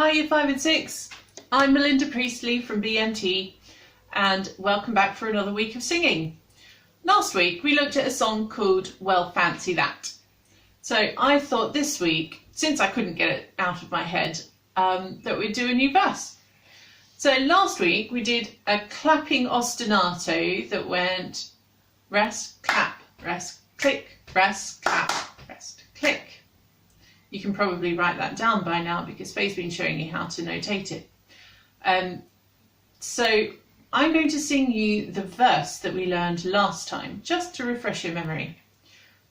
Hi Year 5 and 6, I'm Melinda Priestley from BMT and welcome back for another week of singing. Last week we looked at a song called Well Fancy That. So I thought this week, since I couldn't get it out of my head, that we'd do a new verse. So last week we did a clapping ostinato that went rest, clap, rest, click, rest, clap, rest, click. You can probably write that down by now because Faye's been showing you how to notate it. So I'm going to sing you the verse that we learned last time, just to refresh your memory.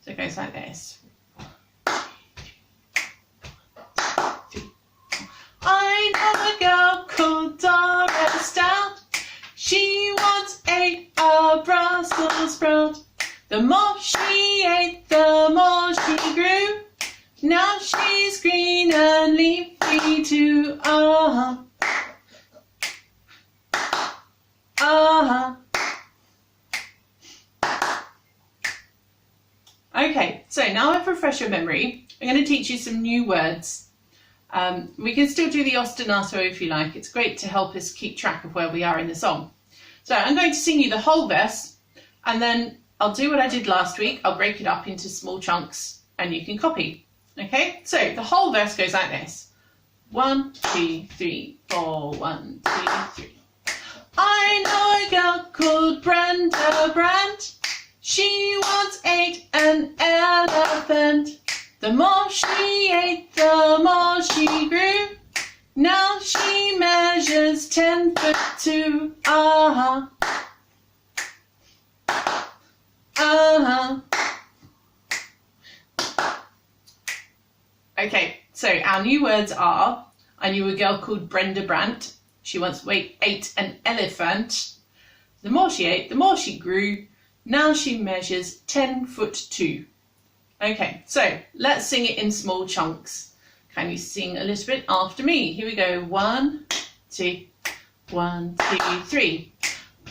So it goes like this. I know a girl called Dora Stout. She once ate a Brussels sprout. The more she ate, the more she grew. Now she's green and leafy too. Uh-huh. Uh-huh. Okay, so now I've refreshed your memory. I'm going to teach you some new words. We can still do the ostinato if you like. It's great to help us keep track of where we are in the song. So I'm going to sing you the whole verse and then I'll do what I did last week. I'll break it up into small chunks and you can copy. Okay, so the whole verse goes like this. 1, 2, 3, 4, 1, 2, 3. I know a girl called Brenda Brandt. She once ate an elephant. The more she ate, the more she grew. Now she measures 10 foot 2. Uh-huh. Uh-huh. Okay, so our new words are, I knew a girl called Brenda Brandt. She once ate an elephant. The more she ate, the more she grew. Now she measures 10 foot 2. Okay, so let's sing it in small chunks. Can you sing a little bit after me? Here we go. 1, 2, 1, 2, 3.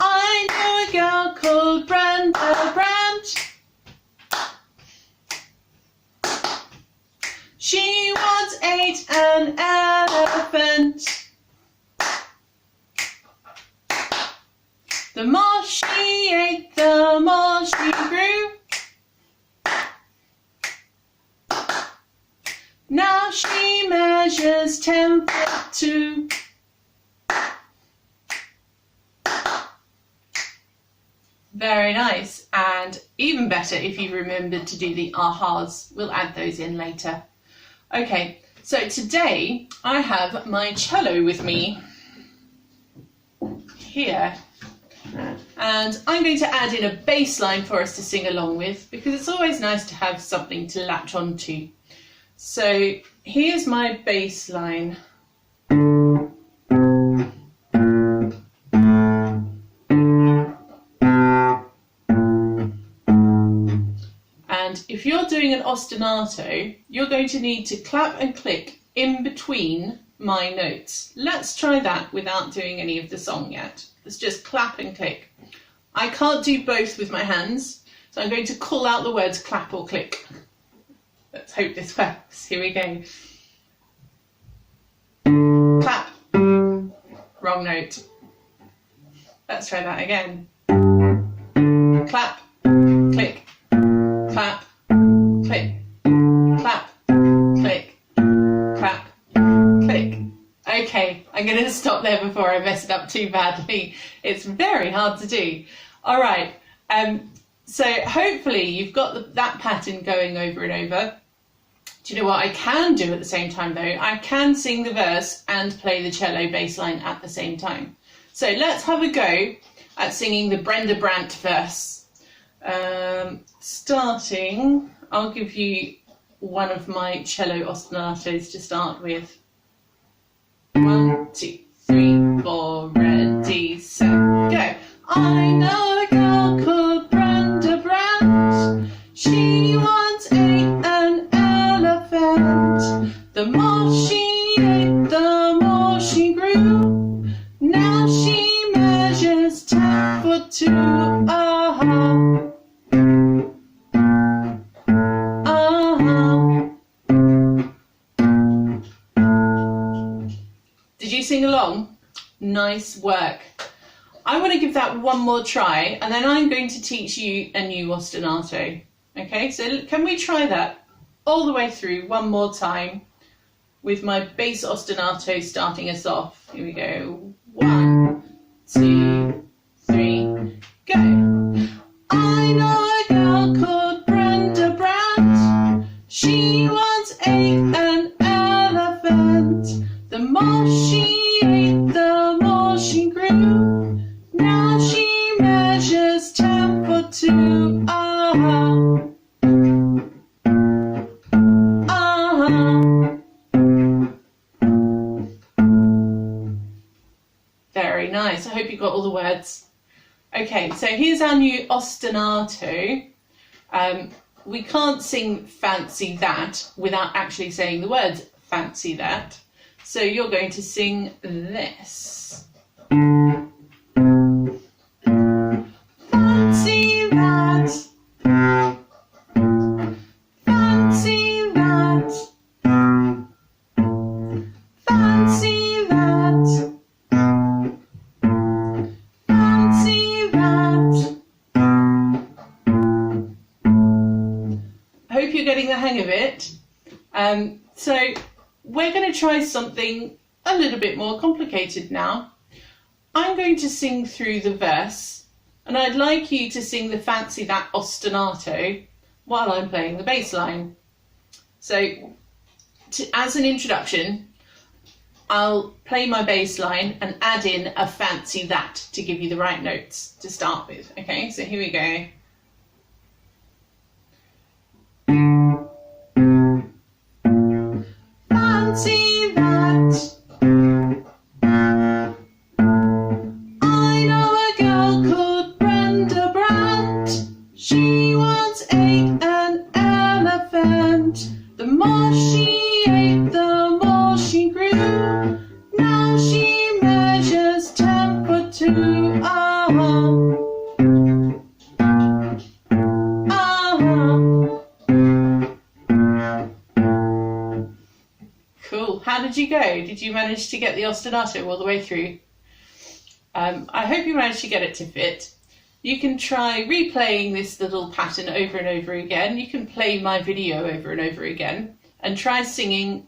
I know a girl called Brenda Brandt. She once ate an elephant. The more she ate, the more she grew. Now she measures 10 foot 2. Very nice, and even better if you remembered to do the ahas. We'll add those in later. Okay, so today I have my cello with me here, and I'm going to add in a bass line for us to sing along with because it's always nice to have something to latch on to. So here's my bass line. And if you're doing an ostinato, you're going to need to clap and click in between my notes. Let's try that without doing any of the song yet. Let's just clap and click. I can't do both with my hands, so I'm going to call out the words clap or click. Let's hope this works. Here we go. Clap. Wrong note. Let's try that again. Clap, click. Clap, click, clap, click, clap, click. Okay, I'm going to stop there before I mess it up too badly. It's very hard to do. All right, so hopefully you've got that pattern going over and over. Do you know what I can do at the same time though? I can sing the verse and play the cello bass line at the same time. So let's have a go at singing the Brenda Brandt verse. Starting, I'll give you one of my cello ostinatos to start with. 1, 2, 3, 4, ready, set, go. I know a girl called Brenda Brandt. She once ate an elephant. The more she ate, the more she grew. Now she measures 10 foot 2. Uh-huh. sing along? Nice work. I want to give that one more try, and then I'm going to teach you a new ostinato. Okay, so can we try that all the way through one more time with my bass ostinato starting us off? Here we go. 1, 2, 3, go. I know a girl called Brenda Brandt. She once ate an elephant. The more she ate, the more she grew. Now she measures 10 foot 2. Uh-huh. Uh-huh. Very nice. I hope you got all the words. Okay, so here's our new ostinato. We can't sing fancy that without actually saying the words fancy that. So you're going to sing this. Fancy that. Fancy that. Fancy that. Fancy that. I hope you're getting the hang of it. So we're going to try something a little bit more complicated now. I'm going to sing through the verse, and I'd like you to sing the fancy that ostinato while I'm playing the bass line. So as an introduction, I'll play my bass line and add in a fancy that to give you the right notes to start with. Okay, so here we go. Fancy that. I know a girl called Brenda Brandt. She once ate an elephant. The more she ate, the more she grew. Now she measures 10 foot 2. Uh-huh. Cool. How did you go? Did you manage to get the ostinato all the way through? I hope you managed to get it to fit. You can try replaying this little pattern over and over again. You can play my video over and over again and try singing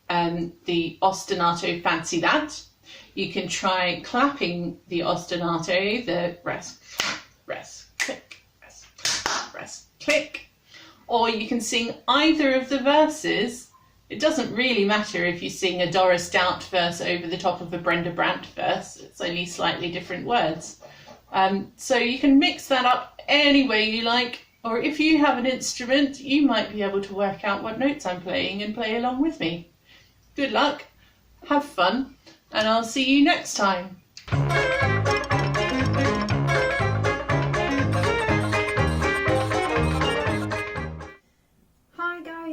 the ostinato fancy that. You can try clapping the ostinato, the rest, clap, rest, click, rest, clap, rest, click. Or you can sing either of the verses. It doesn't really matter if you sing a Doris Dowd verse over the top of a Brenda Brandt verse. It's only slightly different words. So you can mix that up any way you like, or if you have an instrument, you might be able to work out what notes I'm playing and play along with me. Good luck, have fun, and I'll see you next time.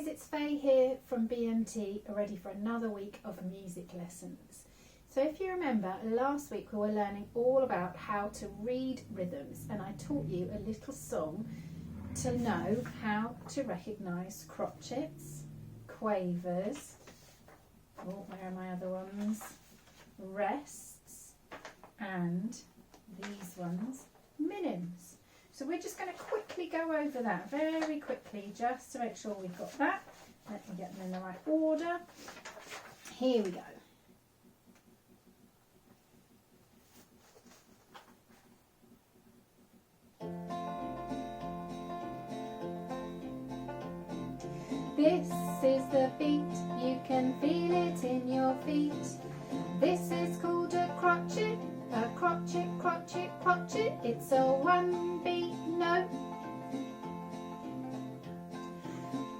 It's Faye here from BMT, ready for another week of music lessons. So if you remember, last week we were learning all about how to read rhythms, and I taught you a little song to know how to recognise crotchets, quavers, oh, where are my other ones, rests, and these ones, minims. So we're just going to quickly go over that very quickly just to make sure we've got that. Let me get them in the right order. Here we go. This is the beat, you can feel it in your feet. This is called a crotchet, crotchet, crotchet. It's a one beat note.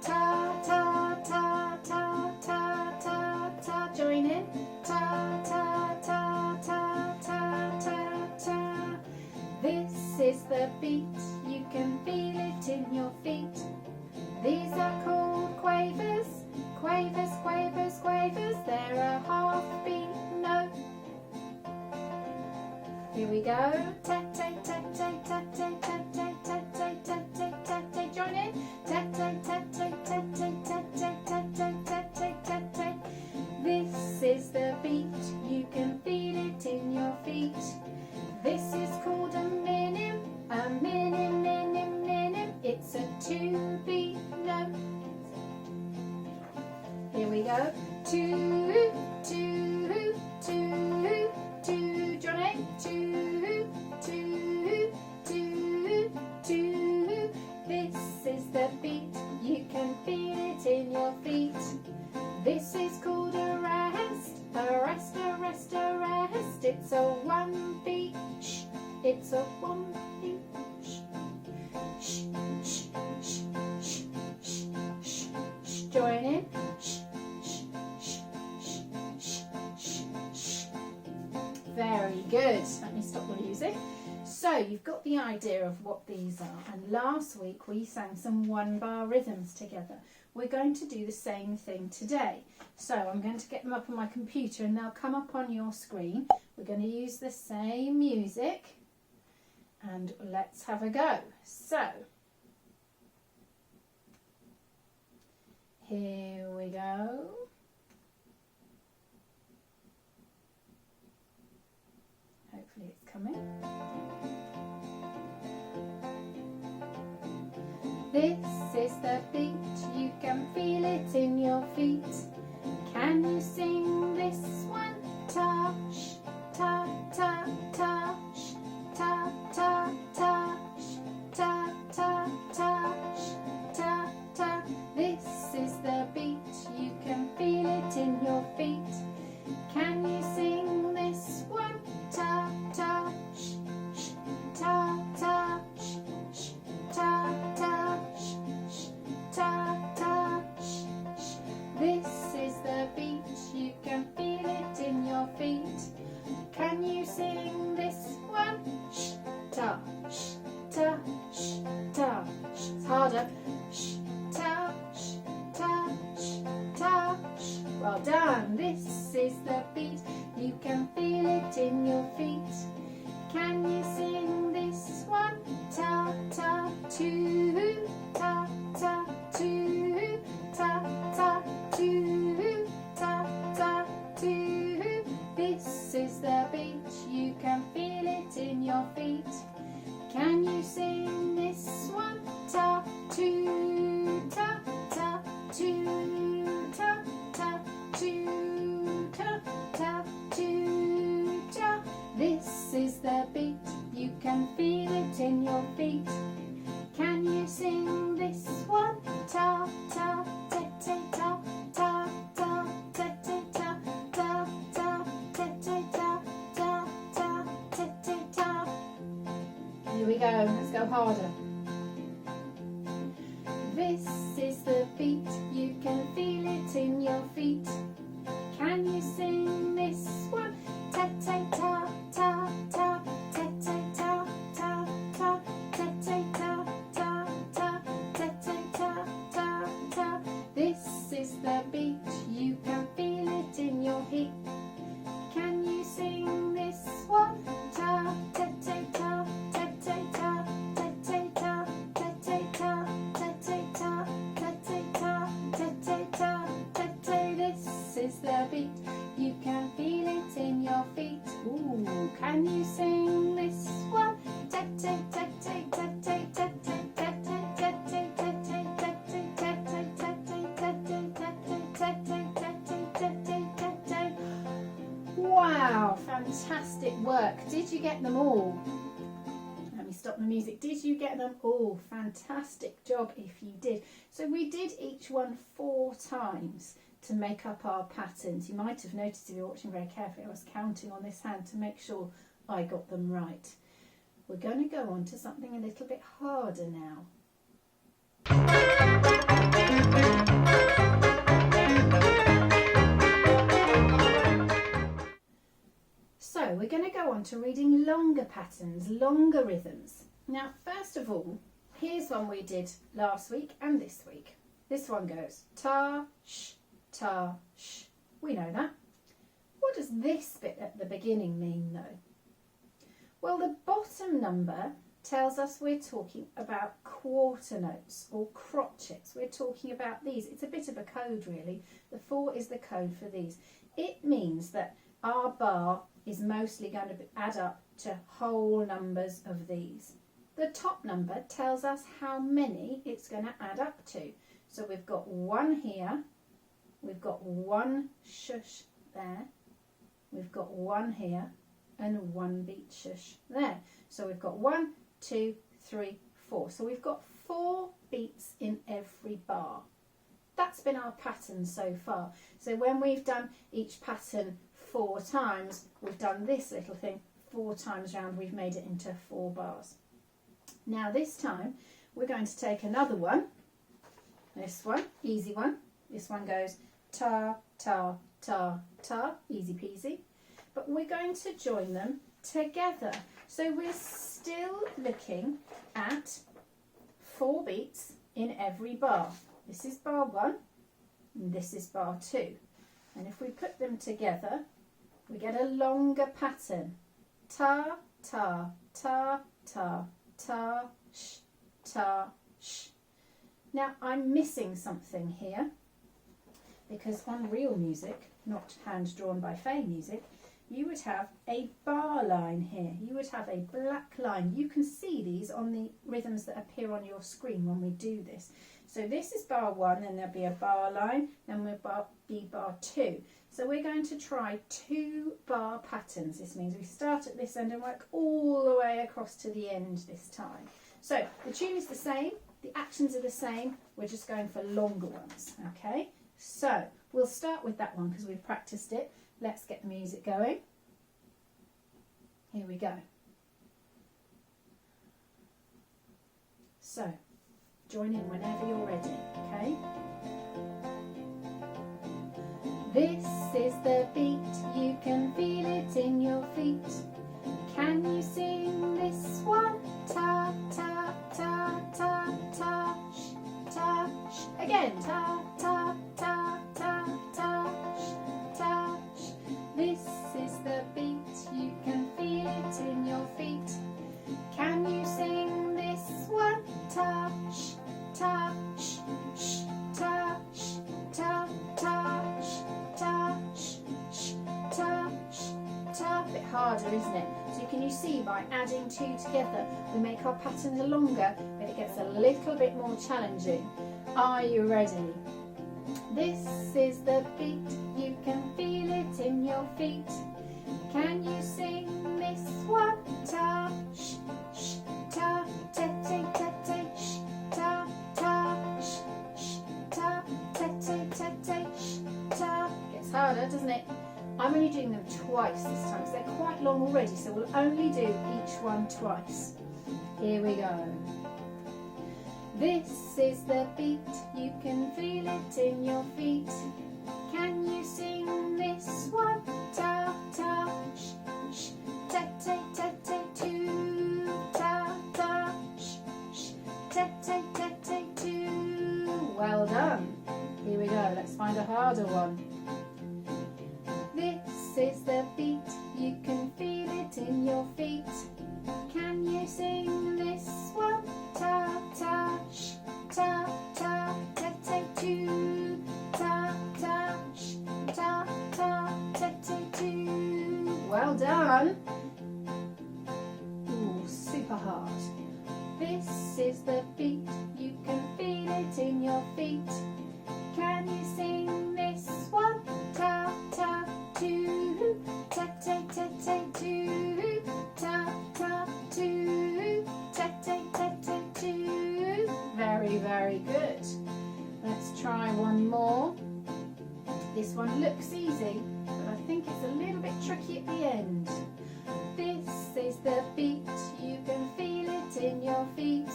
Ta ta ta ta ta ta ta. Join in. Ta ta ta ta ta ta ta. This is the beat, you can feel it in your feet. These are called quavers, quavers, quavers, quavers. They're a half beat note. Here we go. Ta ta ta ta ta ta ta ta ta ta ta ta ta ta. Join in. Ta ta ta ta ta ta ta ta ta ta ta ta ta ta. This is the beat, you It's a two-beat note. Here we go. Two, two, two, two. Johnny. Two, two, two, two. This is the beat. You can feel it in your feet. This is called a rest. A rest, a rest, a rest. It's a one beat. Shh. It's a one beat. Shh. Shh, shh, shh, shh, shh, shh, shh. Join in. Shh, shh, shh, shh, shh, shh, shh. Very good. Let me stop the music. So you've got the idea of what these are, and last week we sang some one-bar rhythms together. We're going to do the same thing today. So I'm going to get them up on my computer and they'll come up on your screen. We're going to use the same music and let's have a go. So here we go. Hopefully it's coming. This is the beat, you can feel it in your feet. Can you sing this one? Ta, sh, ta, ta, ta, sh, ta, ta, ta, sh, ta, ta, ta, sh, ta, ta. This is the beat, you can feel it in your feet. Can you sing this one? Ta, ta, sh, sh, ta, ta, sh, sh, ta, ta, sh, sh, ta, ta, sh, sh. This is the beat, you can feel it in your feet. Can you sing this one? Sh, ta, sh, ta, sh, ta, sh. It's harder. Sh, ta, sh, ta, sh, ta, sh. Well done. This is the beat, you can feel it in your feet. Can you sing this one? Ta, ta, two, ta, ta, two, ta, ta, two, ta, ta, two. This is the beat, you can feel it in your feet. Can you sing this one? Ta, two, ta, ta, two, ta, ta, two, ta, ta, two, ta. This is the beat, you can feel it in your feet. Can you sing this one? Ta, ta, te, te, ta, ta, ta, te, te, ta, ta, ta, te, te, ta, ta, ta, te, te, ta. Here we go, let's go harder. This is the beat, you can feel it in your feet. Can you sing this one? Ta, ta, ta, ta, ta, te, te, ta, ta, ta, te, te, ta, ta, ta, te, te, ta, ta, ta. This is the beat, you can feel it in your hip. Can you sing this one? Ta, te, te, ta, te, te, ta, te, te, ta, te, te, ta, te, te, ta, te, te, ta, te, te, ta, te, te. This is the beat, you can feel it in your feet. Ooh, can you sing this one? Ta, ta, ta, ta, ta, ta, ta, ta, ta, ta, ta, ta, ta, ta, ta, ta, ta, ta, ta, ta. Wow, fantastic work. Did you get them all? Let me stop the music. Did you get them all? Fantastic job if you did. So we did each one 4 times to make up our patterns. You might have noticed if you're watching very carefully, I was counting on this hand to make sure I got them right. We're going to go on to something a little bit harder now. So we're going to go on to reading longer patterns, longer rhythms. Now, first of all, here's one we did last week and this week. This one goes ta, sh, ta, sh. We know that. What does this bit at the beginning mean though? Well, the bottom number tells us we're talking about quarter notes or crotchets. We're talking about these. It's a bit of a code really. The 4 is the code for these. It means that our bar is mostly going to add up to whole numbers of these. the top number tells us how many it's going to add up to. So we've got 1 here, we've got 1 shush there, we've got 1 here, and 1 beat shush there. So we've got 1, 2, 3, 4. So we've got 4 beats in every bar. That's been our pattern so far. So when we've done each pattern 4 times, we've done this little thing 4 times round, we've made it into 4 bars. Now this time we're going to take another one, this one, easy one. This one goes ta, ta, ta, ta, easy peasy. But we're going to join them together. So we're still looking at 4 beats in every bar. This is bar 1 and this is bar 2. And if we put them together, we get a longer pattern. Ta, ta, ta, ta, ta, sh, ta, sh. Now I'm missing something here, because on real music, not hand-drawn by Faye music, you would have a bar line here. You would have a black line. You can see these on the rhythms that appear on your screen when we do this. So this is bar 1, then there'll be a bar line, then we'll be bar 2. So we're going to try 2 bar patterns. This means we start at this end and work all the way across to the end this time. So the tune is the same, the actions are the same, we're just going for longer ones, okay? So we'll start with that one because we've practiced it. Let's get the music going. Here we go. So join in whenever you're ready, okay? This is the beat, you can feel it in your feet. Can you sing this one? Ta, ta, ta, ta, ta, sh, ta, sh. Again, ta, ta, ta, ta, ta, sh, ta, sh. This is the beat, you can feel it in your feet. Can you sing this one? Ta, sh, ta, sh, sh, ta, sh, ta, ta, sh, ta, sh, sh, ta, sh, ta. A bit harder, isn't it? So can you see by adding 2 together, we make our patterns longer, but it gets a little bit more challenging. Are you ready? This is the beat, you can feel it in your feet. Can you sing this one? Ta, sh, sh, ta, te, te, te, te, sh, ta, ta, sh, sh, ta, te, te, te, te, sh, ta. Gets harder, doesn't it? I'm only doing them twice this time because they're quite long already, so we'll only do each one twice. Here we go. This is the beat, you can feel it in your feet. Can you sing this one? Ta, ta, sh, sh, te, te, te, te, two. Ta, ta, sh, sh, te, te, te, te, two. Well done. Here we go, let's find a harder one. This is the beat, you can feel it in your feet. Can you sing this one? Ta, ta, sh, ta, ta, te, te, two. Ta, ta, sh, ta, ta, te, te, two. Well done. Ooh, super hard. This is the beat, you can feel it in your feet. Can you sing this one? Ta, ta, two, te, te, te, te, two, ta, ta, two, te, te, te, te, two. Very, very good. Let's try one more. This one looks easy, but I think it's a little bit tricky at the end. This is the beat, you can feel it in your feet.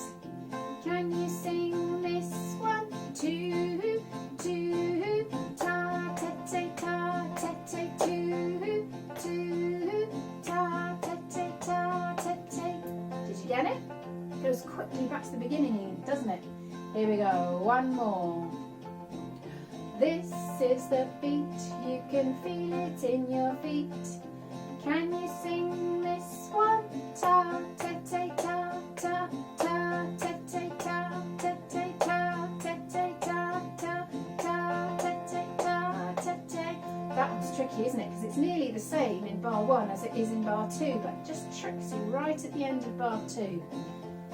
Can you sing this one? Two, two, ta, te, te, ta, te, te, two, two, ta, te, te, ta, te, te. Did you get it? It goes quickly back to the beginning, doesn't it? Here we go, one more. This is the beat, you can feel it in your feet. Can you sing this one? Ta, te, te, ta, ta, ta, te, te, ta, te, te, ta, te, te, ta, ta, ta, te, te, ta, te, te. That one's tricky, isn't it? Because it's nearly the same in bar 1 as it is in bar 2, but it just tricks you right at the end of bar 2.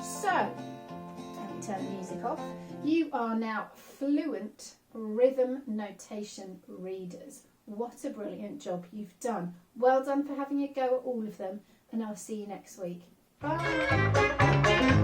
So, let me turn the music off. You are now fluent rhythm notation readers. What a brilliant job you've done. Well done for having a go at all of them, and I'll see you next week. Bye.